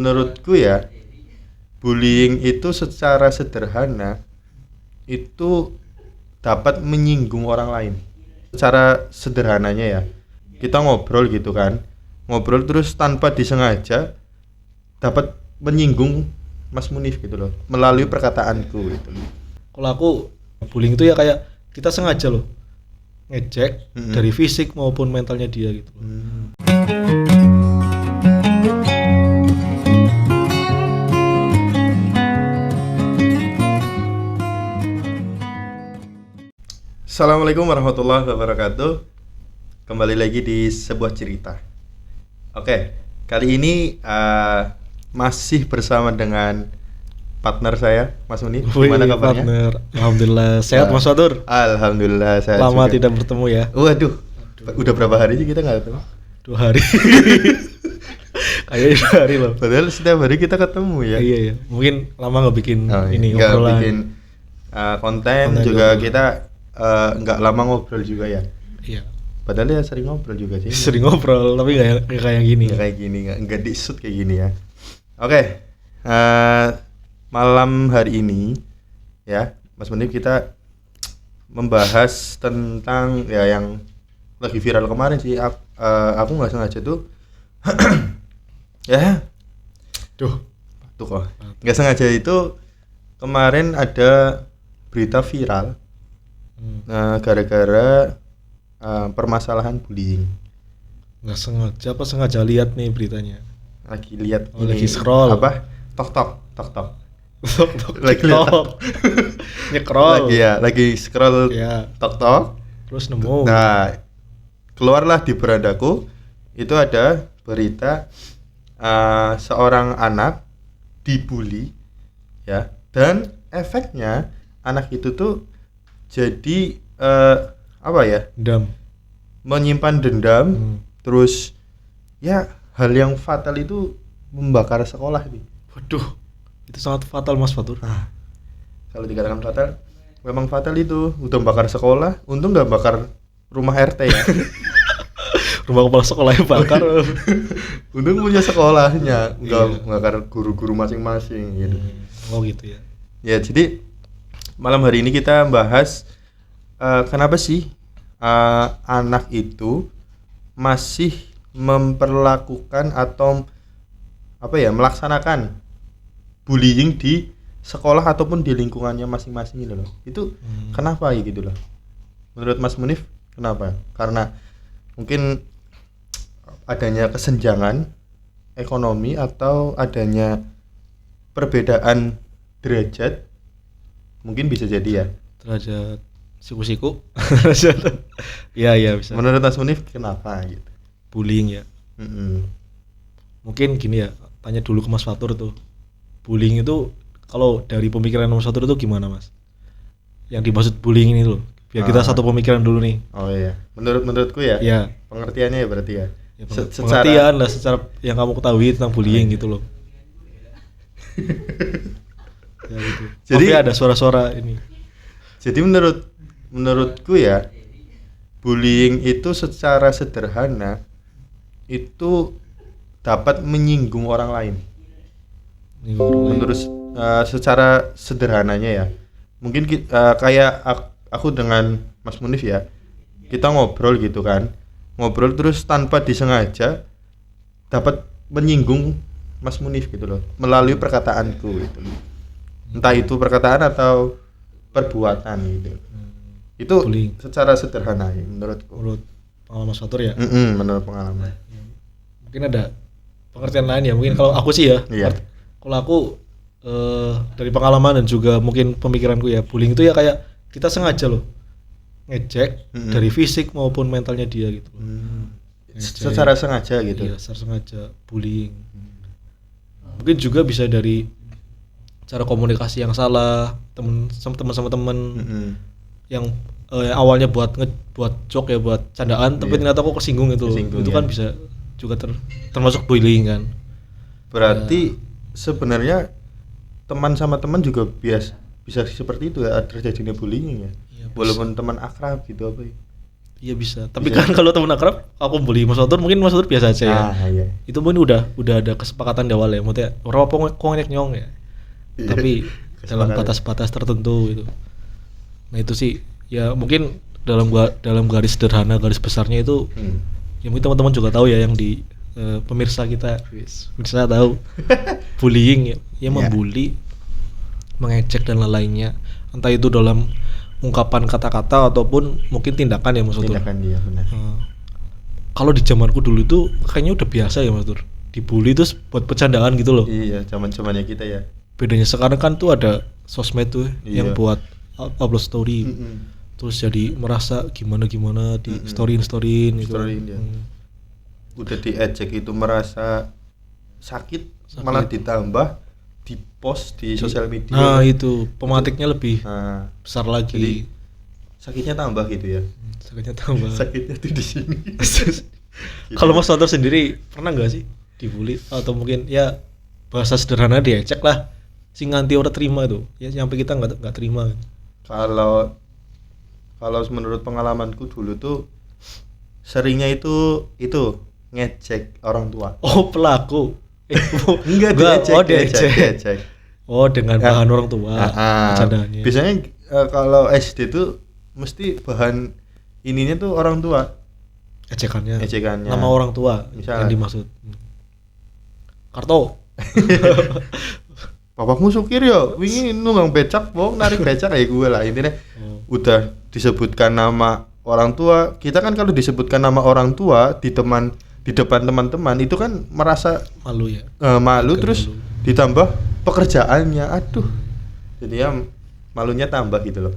Menurutku ya, bullying itu secara sederhana itu dapat menyinggung orang lain. Secara sederhananya ya, kita ngobrol gitu kan, ngobrol terus tanpa disengaja dapat menyinggung Mas Munif gitu loh, melalui perkataanku gitu loh. Kalau aku bullying itu ya kayak kita sengaja loh ngejek dari fisik maupun mentalnya dia gitu loh. Assalamualaikum warahmatullahi wabarakatuh. Kembali lagi di sebuah cerita. Oke, kali ini masih bersama dengan partner saya, Mas Munif. Gimana kabarnya? Partner. Alhamdulillah sehat Mas Fatur. Alhamdulillah sehat. Lama juga. tidak bertemu ya. Waduh, udah berapa hari sih kita nggak ketemu? 2 hari. Kayaknya 2 hari loh. Padahal setiap hari kita ketemu ya. Iya. Mungkin lama nggak bikin ini nggak obrolan. bikin konten juga juga. Kita nggak lama ngobrol juga ya. Iya. Padahal ya sering ngobrol juga sih. Sering ngobrol tapi nggak kayak gini. Nggak kayak gini, nggak di shoot kayak gini ya. Oke, malam hari ini ya, Mas Munif, kita membahas tentang ya yang lagi viral kemarin sih. Aku nggak sengaja tuh ya tuh kok nggak sengaja itu kemarin ada berita viral gara-gara permasalahan bullying. Nggak sengaja apa sengaja lihat nih beritanya. Lagi lihat lagi scroll apa tok lagi lihat nyekrol lagi scroll ya. tok Terus nemu. Nah, keluarlah di berandaku itu ada berita seorang anak dibully ya, dan efeknya anak itu tuh jadi apa ya, menyimpan dendam. Terus ya hal yang fatal itu membakar sekolah nih. Waduh, itu sangat fatal Mas Fatur. Kalau dikatakan fatal, memang fatal itu. Udah bakar sekolah, untung nggak bakar rumah RT ya. Rumah kepala sekolah yang bakar. Untung punya sekolahnya, nggak bakar guru-guru masing-masing gitu. Oh gitu ya. Ya, jadi malam hari ini kita bahas kenapa sih anak itu masih memperlakukan atau apa ya, melaksanakan bullying di sekolah ataupun di lingkungannya masing-masing gitu loh. Itu kenapa ya gitu loh. Menurut Mas Munif kenapa? Karena mungkin adanya kesenjangan ekonomi atau adanya perbedaan derajat, mungkin bisa jadi ya. Derajat siku-siku. Iya bisa. Menurut Mas Munif kenapa gitu? Bullying ya. Mungkin gini ya, tanya dulu ke Mas Fatur tuh. Bullying itu kalau dari pemikiran Mas Fatur itu gimana Mas? Yang dimaksud bullying ini loh. Biar kita satu pemikiran dulu nih. Oh iya. Menurutku ya. Iya. Pengertiannya ya berarti ya. Pengertian lah secara yang kamu ketahui tentang bullying gitu loh. Ya gitu. Jadi ada suara-suara ini. Jadi menurutku ya, bullying itu secara sederhana itu dapat menyinggung orang lain. Menurut secara sederhananya ya, mungkin kayak aku dengan Mas Munif ya, kita ngobrol gitu kan, ngobrol terus tanpa disengaja dapat menyinggung Mas Munif gitu loh, melalui perkataanku gitu loh. Entah itu perkataan atau perbuatan gitu. Itu bullying secara sederhana ya menurutku. Menurut pengalaman Mas Fatur ya? Menurut pengalaman. Mungkin ada pengertian lain ya, mungkin kalau aku sih ya. Iya. Kalau aku dari pengalaman dan juga mungkin pemikiranku ya, bullying itu ya kayak kita sengaja loh ngejek dari fisik maupun mentalnya dia gitu. Secara sengaja gitu. Iya, secara sengaja bullying. Mungkin juga bisa dari cara komunikasi yang salah, teman sama teman yang awalnya buat joke ya, buat candaan, tapi ternyata kok kesinggung itu kan bisa juga termasuk bullying kan. Berarti sebenarnya teman sama teman juga bisa seperti itu ya, terjadinya bullying ya. Walaupun teman akrab gitu apa ya. Iya bisa. Tapi kan kalau teman akrab aku bully Mas Fatur, mungkin Mas Fatur biasa aja ya. Iya. Itu pun udah ada kesepakatan di awal ya. Maksudnya ora apa kok nyong ya. Iya. Tapi dalam Kesepakatan. batas-batas tertentu gitu. Nah itu sih ya mungkin dalam garis sederhana, garis besarnya itu ya mungkin teman-teman juga tahu ya yang di pemirsa kita, pemirsa tahu bullying ya, Iya. membuli, mengejek dan lain-lainnya, entah itu dalam ungkapan kata-kata ataupun mungkin tindakan ya Mas Fatur. Tindakan dia benar. Kalau di zamanku dulu itu kayaknya udah biasa ya Mas Fatur, dibully itu buat bercandaan gitu loh. Iya, zaman-zamannya kita ya. Bedanya sekarang kan tuh ada sosmed tuh yang Iya. buat upload story. Mm-mm. Terus jadi merasa gimana di storyin gitu. Storyin dia. Udah diejek itu merasa sakit, malah ditambah di post di sosial media. Nah itu pematiknya lebih Nah, besar jadi lagi. sakitnya tambah gitu ya. Sakitnya tambah. Sakitnya tuh di sini. Kalau Mas Fatur sendiri pernah nggak sih dibully atau mungkin ya bahasa sederhana diejek lah, sing nganti orang terima tuh, ya sampai kita nggak terima. Kalau menurut pengalamanku dulu tuh seringnya itu ngecek orang tua. Oh pelaku. Enggak diejek. Oh dengan Ya. bahan orang tua. Bercandaannya. Biasanya kalau SD tuh mesti bahan ininya tuh orang tua. Ejekannya. Ejekannya. Nama orang tua Misalnya. yang dimaksud. Karto. Bapakmu supir ya, wingi nunggang becak, bong narik becak kayak gue lah intinya. Udah disebutkan nama orang tua, kita kan kalau disebutkan nama orang tua di depan teman-teman itu kan merasa Malu ya. malu, Agak terus malu. ditambah pekerjaannya, aduh, jadi ya malunya tambah gitu loh.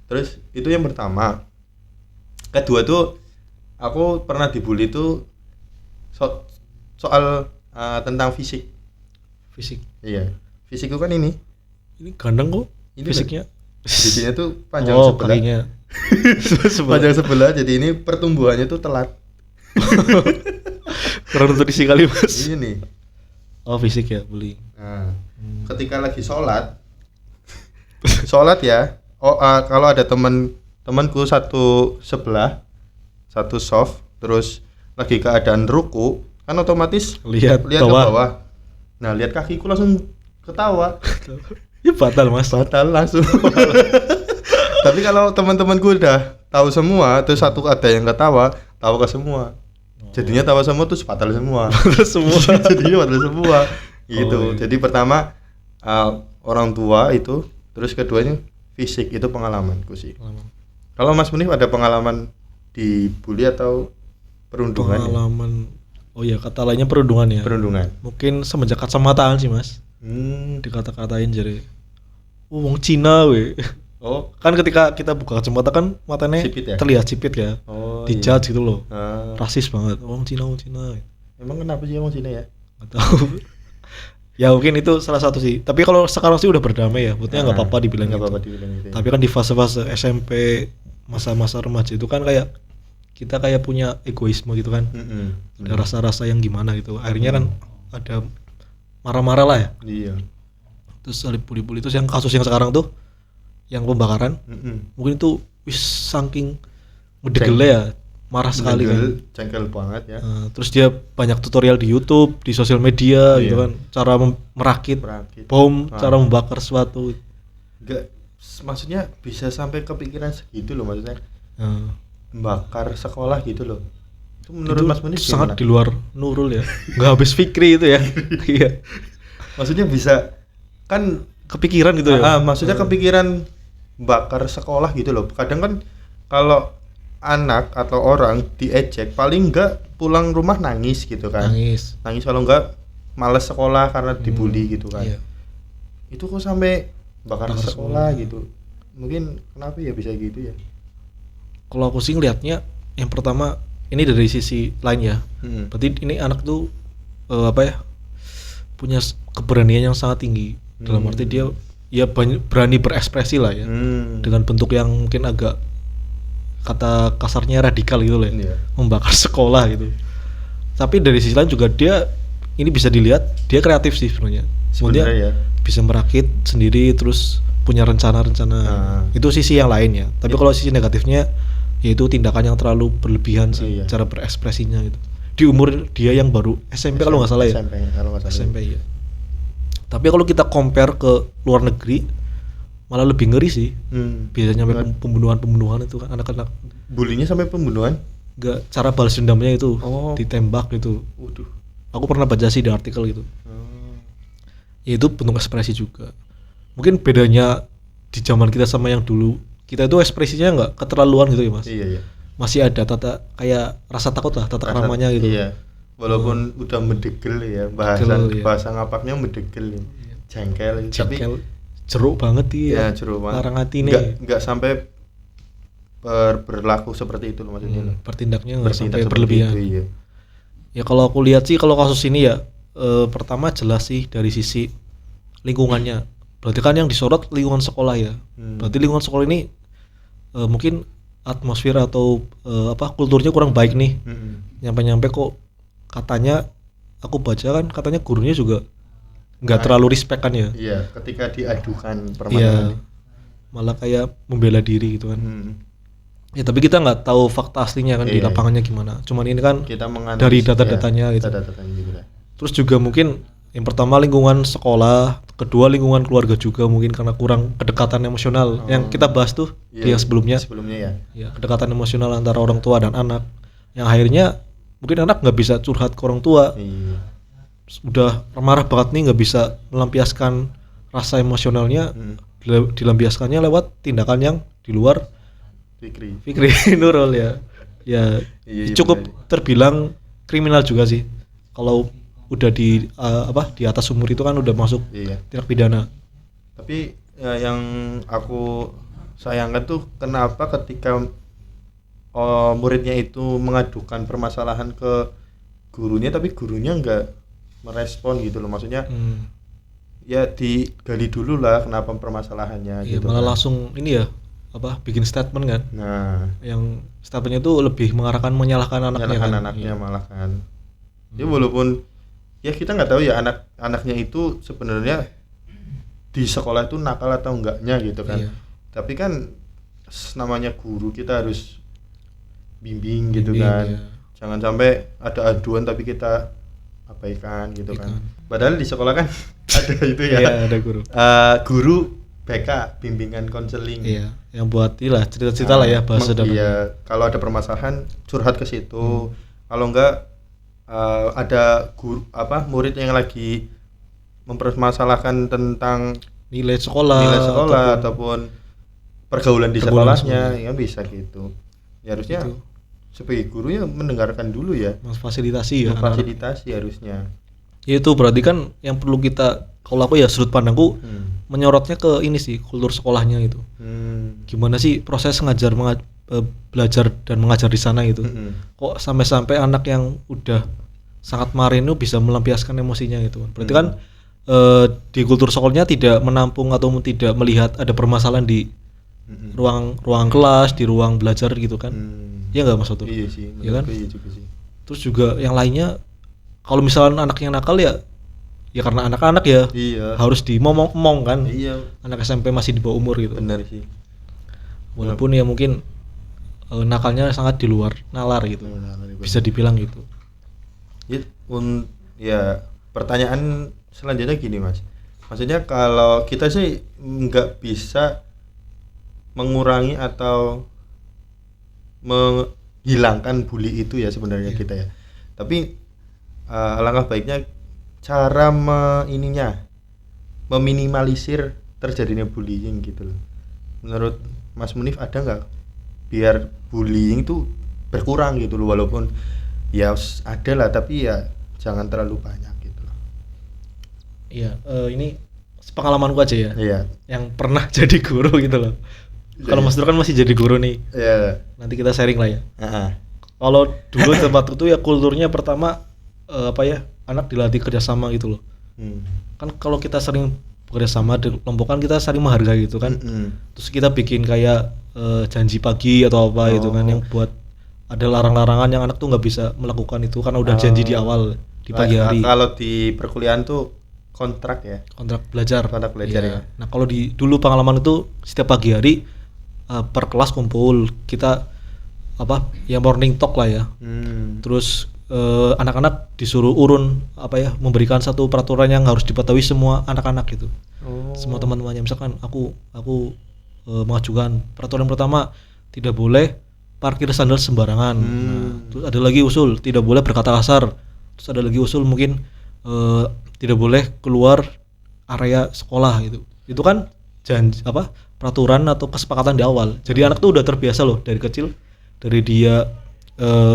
Terus itu yang pertama. Kedua tuh aku pernah dibully tuh soal tentang fisik. Fisik. Iya, fisikku kan ini Gandeng kok Ini fisiknya. giginya tuh panjang Oh sebelah. kakinya. Panjang sebelah, jadi ini pertumbuhannya tuh telat. Kurang nutrisi kali Mas. Ini nih. Oh fisik ya bullying. Nah, ketika lagi sholat ya. Kalau ada temanku satu sebelah, satu soft, terus lagi keadaan ruku, kan otomatis Lihat lihat ke bawah. Nah, lihat kakiku langsung ketawa. Ya batal Mas. Batal langsung. Tapi kalau teman-temanku udah tahu semua, terus satu ada yang ketawa, tawa ke semua. Jadinya tawa semua terus batal semua. Terus semua. Jadinya batal semua. Gitu. Oh, iya. Jadi pertama orang tua itu, terus keduanya fisik, itu pengalamanku sih. Kalau Mas Munif ada pengalaman dibully atau perundungan? Pengalaman. Oh ya kata lainnya perundungan ya. Perundungan. Mungkin semenjak kacamataan sih Mas. Dikata-katain jadi wong Cina we. Oh, Kan ketika kita buka kacamata kan matanya Sipit ya? terlihat sipit ya. oh Dijudge gitu loh. iya. Rasis banget. Wong Cina. Emang kenapa sih emang Cina ya? Nggak tahu. Ya mungkin itu salah satu sih. Tapi kalau sekarang sih udah berdamai ya. Maksudnya nggak apa-apa dibilang Nggak gitu. apa-apa dibilang gitu. Tapi kan di fase-fase SMP, masa-masa remaja itu kan kayak kita kayak punya egoisme gitu kan. Ada rasa-rasa yang gimana gitu. Akhirnya kan ada marah-marah lah ya. Iya. Terus ada bully-bully. Terus yang kasus yang sekarang tuh yang pembakaran, mungkin itu wis saking ngedegele ya, marah sekali kan. Cengkel banget ya. Terus dia banyak tutorial di YouTube, di sosial media gitu Iya. kan, cara merakit Merakit. bom, Ah. cara membakar sesuatu. Enggak, maksudnya bisa sampai kepikiran segitu loh, maksudnya Nah, membakar sekolah gitu loh. Itu menurut itu Mas Munif sangat gimana? di luar Nurul ya, nggak habis fikri itu ya. Iya, Maksudnya bisa kan kepikiran gitu ya. maksudnya kepikiran bakar sekolah gitu loh. Kadang kan kalau anak atau orang diejek paling enggak pulang rumah nangis gitu kan. Nangis. Nangis kalau enggak males sekolah karena dibully gitu kan. Iya. Itu kok sampai bakar Bakar sekolah gitu. Mungkin kenapa ya bisa gitu ya? Kalau aku sih ngelihatnya, yang pertama ini dari sisi lain ya. Berarti ini anak tuh punya keberanian yang sangat tinggi. Dalam arti dia ya berani berekspresi lah ya. Dengan bentuk yang mungkin agak kata kasarnya radikal gitu loh ya. Iya. Membakar sekolah gitu. Tapi dari sisi lain juga dia ini bisa dilihat dia kreatif sih sebenarnya. Sebenarnya ya. Bisa merakit sendiri terus punya rencana-rencana. Itu sisi yang lain ya. Tapi kalau sisi negatifnya yaitu tindakan yang terlalu berlebihan sih, Iya. cara berekspresinya gitu. Di umur dia yang baru SMP kalau nggak salah ya. SMP kalau nggak salah. SMP ya. Tapi kalau kita compare ke luar negeri malah lebih ngeri sih. Biasanya sampai pembunuhan itu kan anak-anak. Bulinya sampai pembunuhan? Enggak, cara balas dendamnya itu ditembak gitu. Waduh. Aku pernah baca sih di artikel gitu. Ya itu bentuk ekspresi juga. Mungkin bedanya di zaman kita sama yang dulu, kita itu ekspresinya nggak keterlaluan gitu ya Mas. Iya. Masih ada kayak rasa takut lah, tata keramanya gitu. Iya. Walaupun udah medegel ya, bahasa ngapaknya medegel ya. Jengkel, tapi jeruk banget ya jeruk banget. Larang hati nih. Enggak sampai berlaku seperti itu loh maksudnya. Bertindaknya nggak sampai berlebihan. Itu, iya. Ya kalau aku lihat sih kalau kasus ini ya pertama jelas sih dari sisi lingkungannya. Berarti kan yang disorot lingkungan sekolah ya. Berarti lingkungan sekolah ini mungkin atmosfer atau kulturnya kurang baik nih. Nyampe-nyampe kok katanya aku baca kan katanya gurunya juga nggak terlalu respect kan ya. Iya, ketika diadukan permasalahan. Iya, malah kayak membela diri gitu kan. Ya tapi kita nggak tahu fakta aslinya kan di lapangannya gimana. Cuman ini kan kita dari data-datanya gitu. Data-datanya juga. Terus juga mungkin yang pertama lingkungan sekolah, kedua lingkungan keluarga juga mungkin karena kurang kedekatan emosional. Yang kita bahas tuh di yang sebelumnya. Sebelumnya ya. Ya, kedekatan emosional antara orang tua dan anak. Yang akhirnya mungkin anak nggak bisa curhat ke orang tua. Iya. Udah marah banget nih nggak bisa melampiaskan rasa emosionalnya, dilampiaskannya lewat tindakan yang di luar Fikri Nurul ya. Ya iya, cukup bener. terbilang kriminal juga sih. Kalau udah di atas umur itu kan udah masuk tindak pidana. Tapi yang aku sayangkan tuh kenapa ketika muridnya itu mengadukan permasalahan ke gurunya tapi gurunya nggak merespon gitu loh, maksudnya ya digali dulu lah kenapa permasalahannya gitu. Malah kan. langsung ini ya bikin statement kan. Nah, yang statementnya itu lebih mengarahkan menyalahkan anaknya malah kan. Ya walaupun ya kita nggak tahu ya anaknya itu sebenarnya di sekolah itu nakal atau enggaknya gitu kan. Tapi kan namanya guru kita harus bimbing gitu kan. Iya. Jangan sampai ada aduan tapi kita abaikan gitu kan. Padahal di sekolah kan ada itu ya. Iya, ada guru. Guru BK, bimbingan konseling. Iya, yang buat cerita-cerita lah ya bahasa dalam. Iya, kalau ada permasalahan curhat ke situ. Kalau enggak ada guru murid yang lagi mempermasalahkan tentang nilai sekolah ataupun pergaulan di sekolahnya, ya bisa gitu. Ya harusnya sebagai gurunya mendengarkan dulu ya, memfasilitasi harusnya. Ya itu berarti kan yang perlu kita, kalau aku ya sudut pandangku menyorotnya ke ini sih, kultur sekolahnya itu. Gimana sih proses belajar dan mengajar di sana gitu. Kok sampai anak yang udah sangat marah itu bisa melampiaskan emosinya gitu. Berarti kan di kultur sekolahnya tidak menampung atau tidak melihat ada permasalahan di ruang kelas, di ruang belajar gitu kan. Iya enggak Mas Oto? Iya sih, ya kan? Iya juga sih. Terus juga yang lainnya kalau misalnya anaknya nakal ya karena anak-anak ya harus dimomong-mong kan. Iya. Anak SMP masih di bawah umur gitu. Benar sih. Walaupun ya mungkin nakalnya sangat di luar nalar gitu. Bisa dibilang gitu. Ya pertanyaan selanjutnya gini Mas. Maksudnya kalau kita sih nggak bisa mengurangi atau menghilangkan bully itu ya sebenarnya kita ya. Tapi alangkah baiknya cara meminimalisir terjadinya bullying gitu loh. Menurut Mas Munif ada nggak biar bullying itu berkurang gitu loh, walaupun ya ada lah tapi ya jangan terlalu banyak gitu loh. Iya, ini pengalamanku aja ya. Iya. Yang pernah jadi guru gitu loh. Kalau Mas Dur kan masih jadi guru nih. Iya. Nanti kita sharing lah ya. Kalau dulu tempat itu ya kulturnya pertama anak dilatih kerjasama gitu loh. Kan kalau kita sering bekerja sama di kelompok kan kita saling menghargai gitu kan. Terus kita bikin kayak janji pagi atau apa gitu kan, yang buat ada larang-larangan yang anak tuh nggak bisa melakukan itu karena udah janji di awal di pagi hari. Kalau di perkuliahan tuh kontrak belajar ya. Nah kalau dulu pengalaman itu setiap pagi hari per kelas kumpul, kita ya morning talk lah ya. Terus anak-anak disuruh urun memberikan satu peraturan yang harus dipatuhi semua anak-anak gitu. Semua teman-temannya, misalkan aku mengajukan peraturan pertama tidak boleh parkir sandal sembarangan. Terus ada lagi usul tidak boleh berkata kasar. Terus ada lagi usul mungkin tidak boleh keluar area sekolah gitu. Itu kan peraturan atau kesepakatan di awal. Jadi anak tuh udah terbiasa loh dari kecil, dari dia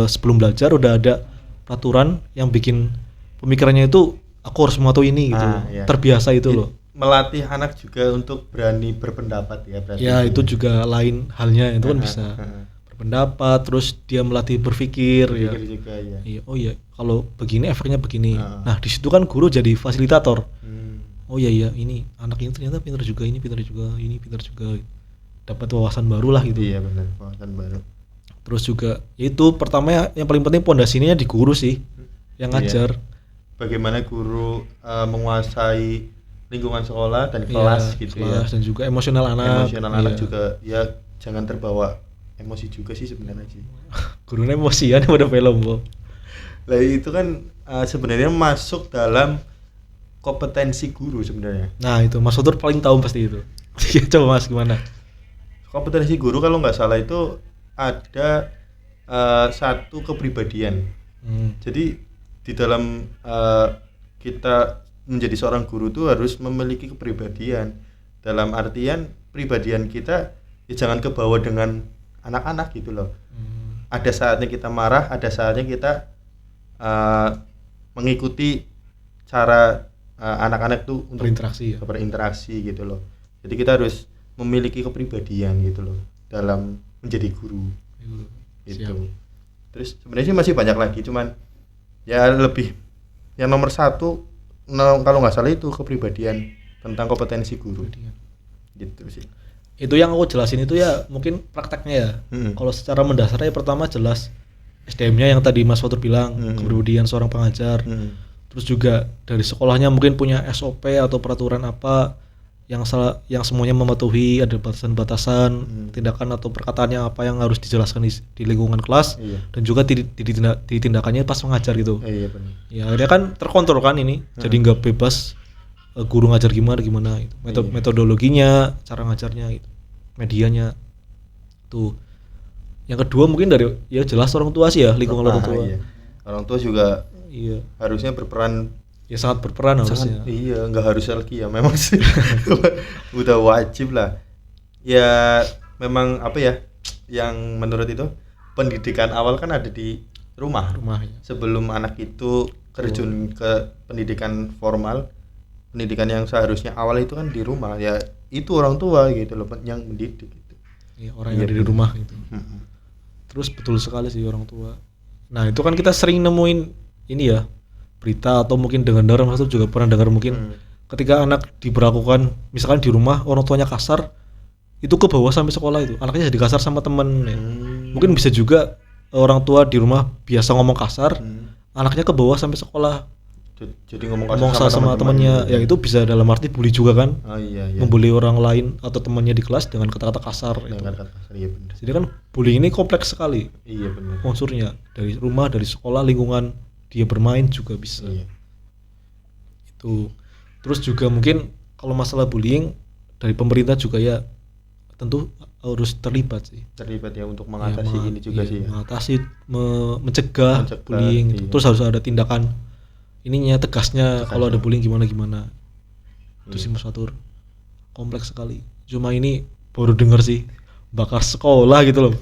sebelum belajar udah ada peraturan yang bikin pemikirannya itu aku harus mematuhi ini gitu. Iya. Terbiasa itu loh. Melatih anak juga untuk berani berpendapat ya berarti. Ya itu juga lain halnya, itu kan bisa berpendapat, terus dia melatih berpikir ya. Juga ya. Iya, oh iya, kalau begini efeknya begini. Nah, di situ kan guru jadi fasilitator. Oh iya, ini anak ini ternyata pintar juga, ini pintar juga, ini pintar juga. Dapat wawasan baru lah gitu. Iya benar, wawasan baru. Terus juga itu pertama yang paling penting pondasinya di guru sih yang ngajar. Bagaimana guru menguasai lingkungan sekolah dan kelas gitu kelas, ya. Dan juga emosional anak. Anak juga ya jangan terbawa emosi juga sih sebenarnya sih. Gurunya emosian pada film, Bo. Lah itu kan sebenarnya masuk dalam kompetensi guru sebenarnya. Nah, itu Mas Fatur paling tahu pasti itu. Coba Mas gimana? Kompetensi guru kalau nggak salah itu ada satu kepribadian. Jadi di dalam kita menjadi seorang guru tuh harus memiliki kepribadian. Dalam artian pribadian kita ya jangan kebawa dengan anak-anak gitu loh. Ada saatnya kita marah, ada saatnya kita mengikuti cara anak-anak tuh untuk berinteraksi gitu loh. Jadi kita harus memiliki kepribadian gitu loh dalam menjadi guru. Gitu. Terus sebenarnya sih masih banyak lagi, cuman ya lebih yang nomor satu kalau nggak salah itu kepribadian tentang kompetensi guru. Gitu sih. Itu yang aku jelasin itu ya mungkin prakteknya ya. Kalau secara mendasarnya pertama jelas SDM-nya yang tadi Mas Fatur bilang, kepribadian seorang pengajar. Terus juga dari sekolahnya mungkin punya SOP atau peraturan apa yang semuanya mematuhi, ada batasan-batasan, tindakan atau perkataannya apa yang harus dijelaskan di lingkungan kelas, dan juga ditindakannya pas mengajar gitu. Iya benar. Ya akhirnya kan terkontrol kan ini, jadi nggak bebas guru ngajar gimana gitu. Metodologinya, cara ngajarnya gitu, medianya tuh. Yang kedua mungkin dari ya jelas orang tua sih ya, lingkungan orang tua. Iya. Orang tua juga harusnya berperan. Ya sangat berperan harusnya. Iya, nggak harus lagi ya memang sih. Udah wajib lah. Ya memang apa ya? Yang menurut itu pendidikan awal kan ada di rumah ya. Sebelum anak itu terjun ke pendidikan formal, pendidikan yang seharusnya awal itu kan di rumah. Ya itu orang tua gitu loh yang mendidik gitu. Ya, orang yang ada di rumah gitu. Terus betul sekali sih orang tua. Nah, itu kan kita sering nemuin ini ya, berita atau mungkin dengar maksud juga pernah dengar mungkin ketika anak diberlakukan misalkan di rumah orang tuanya kasar, itu ke bawah sampai sekolah itu anaknya jadi kasar sama temen ya. Mungkin bisa juga orang tua di rumah biasa ngomong kasar, anaknya ke bawah sampai sekolah jadi ngomong kasar sama temannya ya, itu bisa dalam arti bully juga kan. Iya. Membuli orang lain atau temannya di kelas dengan kata-kata kasar itu. Iya benar. Jadi kan bullying ini kompleks sekali. Iya benar. Unsurnya dari rumah, dari sekolah, lingkungan dia bermain juga bisa. Itu. Terus juga mungkin kalau masalah bullying dari pemerintah juga ya tentu harus terlibat sih. Terlibat ya untuk mengatasi ini juga sih. Mengatasi, mencegah bullying. Iya. Terus harus ada tindakan ininya tegasnya kalau ada bullying gimana. Itu sih Mas Fatur. Kompleks sekali. Cuma ini baru denger sih bakar sekolah gitu loh.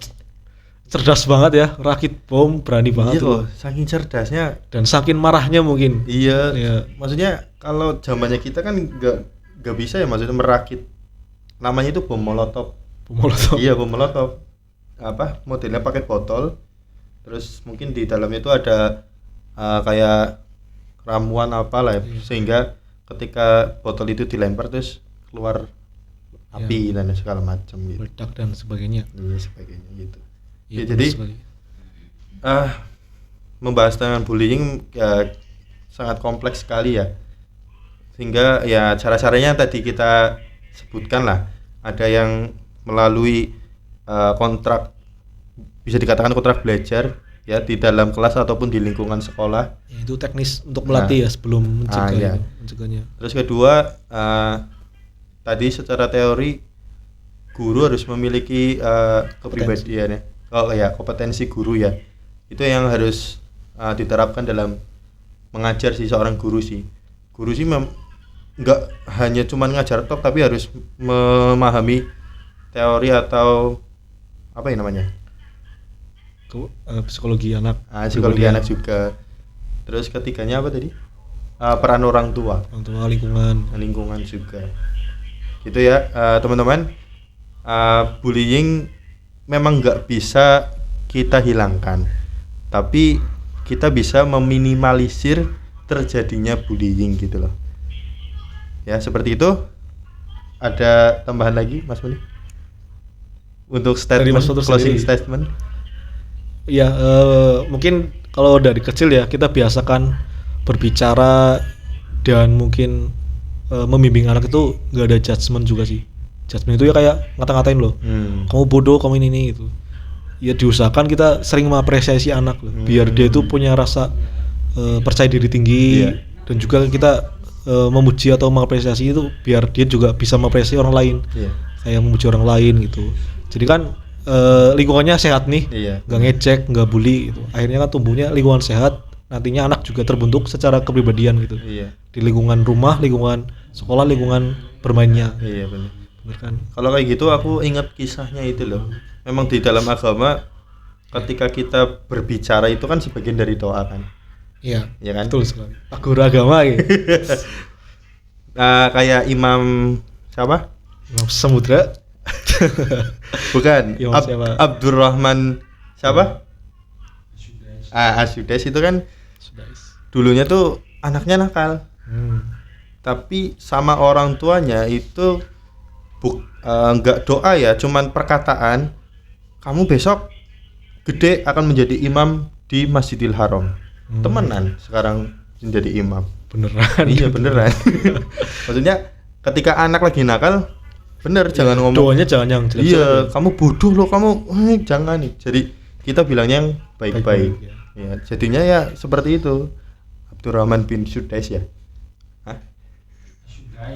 Cerdas banget ya, rakit bom berani banget loh. Saking cerdasnya dan saking marahnya mungkin. Iya. Maksudnya kalau zamannya kita kan nggak bisa ya, maksudnya merakit. Namanya itu bom molotov. Iya, bom molotov. Modelnya pakai botol. Terus mungkin di dalamnya itu ada kayak ramuan apalah ya, sehingga ketika botol itu dilempar terus keluar api dan segala macam gitu. Meledak dan sebagainya. Iya, sebagainya gitu. Ya, jadi membahas tentang bullying ya sangat kompleks sekali ya, sehingga ya cara-caranya tadi kita sebutkan lah. Ada yang melalui kontrak bisa dikatakan kontrak belajar ya di dalam kelas ataupun di lingkungan sekolah. Ya, itu teknis untuk melatih ya sebelum mencegah ya. mencegahnya. Terus kedua, tadi secara teori guru harus memiliki kepribadian ya, kompetensi guru ya. Itu yang harus diterapkan dalam mengajar si seorang guru sih. Guru sih nggak hanya cuma ngajar tok, tapi harus memahami teori atau apa ya namanya? Psikologi anak. Psikologi anak juga. Terus ketiganya apa tadi? Peran orang tua. Orang tua, lingkungan juga. Gitu ya, teman-teman. Bullying memang nggak bisa kita hilangkan, tapi kita bisa meminimalisir terjadinya bullying gitu loh. Ya seperti itu. Ada tambahan lagi Mas Muni? Untuk statement, closing statement. Ya mungkin kalau dari kecil ya kita biasakan berbicara dan mungkin membimbing anak itu nggak ada judgement juga sih. Judgement itu ya kayak ngata-ngatain loh, kamu bodoh, kamu ini gitu. Ya diusahakan kita sering mengapresiasi anak loh, biar dia itu punya rasa percaya diri tinggi, dan juga kita memuji atau mengapresiasi itu biar dia juga bisa mengapresiasi orang lain, kayak memuji orang lain gitu. Jadi kan lingkungannya sehat nih, nggak ngecek, nggak bully gitu. Akhirnya kan tumbuhnya lingkungan sehat, nantinya anak juga terbentuk secara kepribadian gitu. Di lingkungan rumah, lingkungan sekolah, lingkungan bermainnya. Iya benar. Kan? Kalau kayak gitu aku ingat kisahnya itu loh. Memang di dalam agama ketika kita berbicara itu kan sebagian dari doa kan. Iya. Ya kan? Betul sekali. Guru agama gitu. Kayak Imam siapa? Imam Samudra. Bukan. Abdurrahman siapa? Asyudes itu kan dulunya tuh anaknya nakal. Tapi sama orang tuanya itu enggak doa ya, cuman perkataan, kamu besok gede akan menjadi imam di Masjidil Haram. Temenan sekarang menjadi imam. Beneran? Iya beneran. Maksudnya ketika anak lagi nakal, bener jangan ngomong. Doanya jangan yang jelek. Iya, kamu bodoh loh, kamu jangan nih. Jadi kita bilangnya yang baik-baik. Ya, jadinya ya seperti itu. Abdurrahman bin Sudais ya.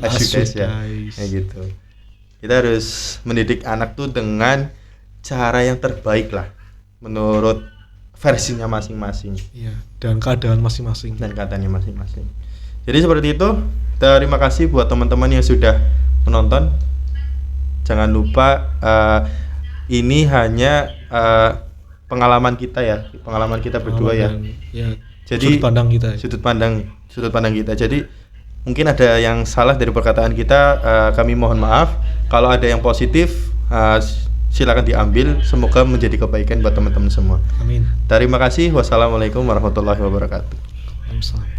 Asyudes ya. Kayak gitu. Kita harus mendidik anak tuh dengan cara yang terbaik lah menurut versinya masing-masing. Iya, dan keadaan masing-masing. Jadi seperti itu. Terima kasih buat teman-teman yang sudah menonton. Jangan lupa ini hanya pengalaman kita ya, pengalaman kita berdua ya. Jadi sudut pandang kita. Jadi mungkin ada yang salah dari perkataan kita, kami mohon maaf. Kalau ada yang positif, silakan diambil. Semoga menjadi kebaikan buat teman-teman semua. Amin. Terima kasih. Wassalamualaikum warahmatullahi wabarakatuh. Waalaikumsalam.